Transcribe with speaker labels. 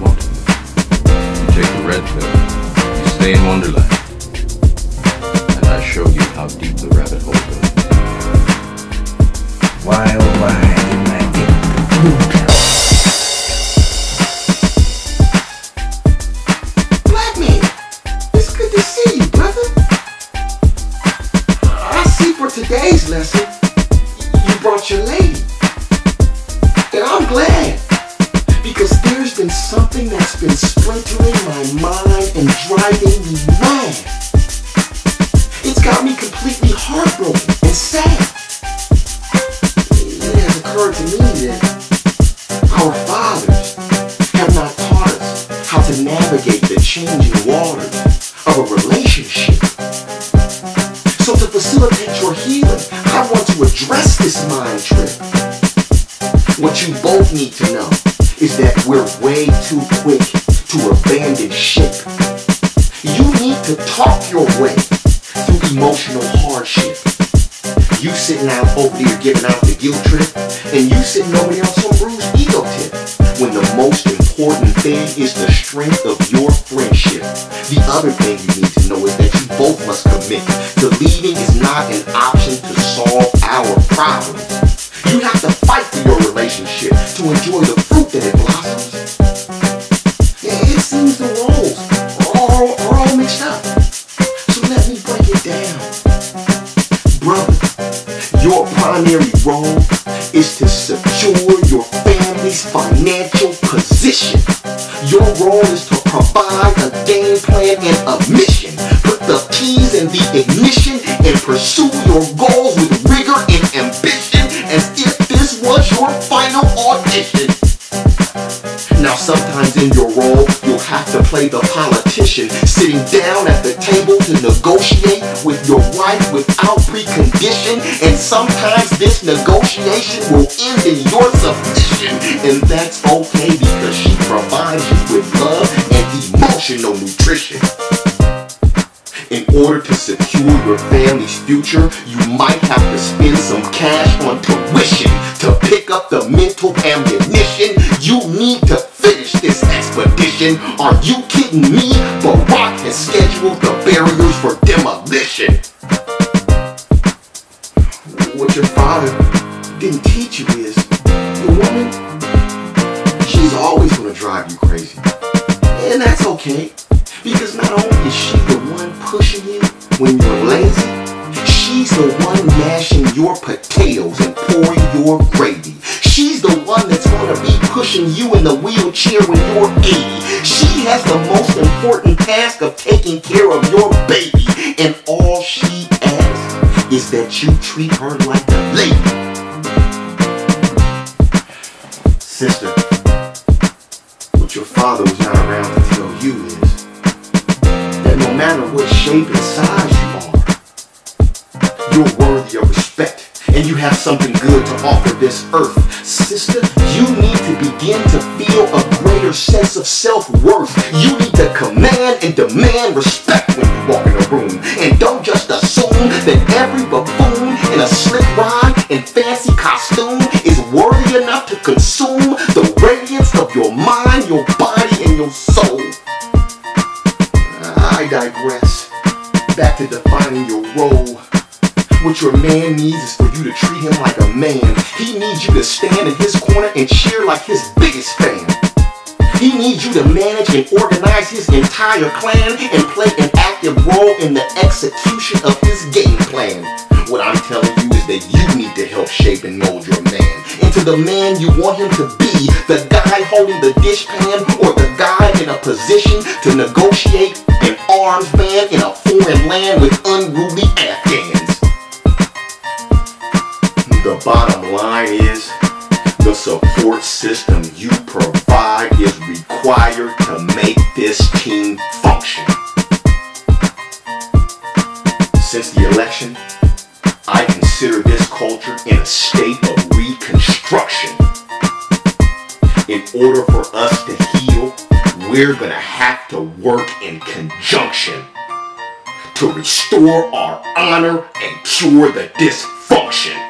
Speaker 1: want to. You take the red pill, you stay in Wonderland, and I show you how deep the rabbit hole goes.
Speaker 2: Why, oh why didn't I get the blue pill?
Speaker 3: Black man, it's good to see you, brother. I see for today's lesson, you brought your lady. And I'm glad, because there's been something that's been splintering my mind and driving me mad. It's got me completely heartbroken and sad. It has occurred to me that our fathers have not taught us how to navigate the changing waters of a relationship. So to facilitate your healing, I want to address this mind trip. What you both need to know is that we're way too quick to abandon ship. You need to talk your way through emotional hardship. You sitting out over there giving out the guilt trip, and you sitting over there on some bruised ego tip, when the most important thing is the strength of your friendship. The other thing you need to know is that you both must commit to leaving is not an option to solve our problems. You have to fight for your relationship to enjoy the fruit that it blossoms. It seems the roles are all mixed up. So let me break it down. Brother, your primary role is to secure your family's financial position. Your role is to provide a game plan and a mission. Put the keys in the ignition and pursue your goals with rigor and ambition, as if this was your final audition. Now sometimes in your role, you'll have to play the politician, sitting down at the table to negotiate with your wife without precondition, and sometimes this negotiation will end in your submission, and that's okay because she provides you with love and emotional nutrition. In order to secure your family's future, you might have to spend some cash on tuition to pick up the mental ammunition you need to finish this expedition. Are you kidding me? Barack has scheduled the barriers for demolition. What your father didn't teach you is, the woman, she's always going to drive you crazy. And that's okay. Because not only is she the one pushing you when you're lazy, she's the one mashing your potatoes and pouring your gravy. She's the one that's going to be pushing you in the wheelchair when you're 80. She has the most important task of taking care of your baby. And all she asks is that you treat her like a lady. Sister, what your father was not around to tell you is, that no matter what shape and size you are, you're worthy of respect, and you have something good to offer this earth. Sister, you need to begin to feel a greater sense of self-worth. You need to command and demand respect when you walk in a room. And don't just assume that every buffoon in a slick ride and fancy costume is worthy enough to consume the radiance of your mind, your body, and your soul. I digress. Back to defining your role. What your man needs is for you to treat him like a man. He needs you to stand in his corner and cheer like his biggest fan. He needs you to manage and organize his entire clan and play an active role in the execution of his game plan. What I'm telling you is that you need to help shape and mold your man into the man you want him to be, the guy holding the dishpan or the guy in a position to negotiate an arms man in a foreign land with unruly Afghans. The bottom line is, the support system you provide is required to make this team function. Since the election, I consider this culture in a state of reconstruction. In order for us to heal, we're gonna have to work in conjunction to restore our honor and cure the dysfunction.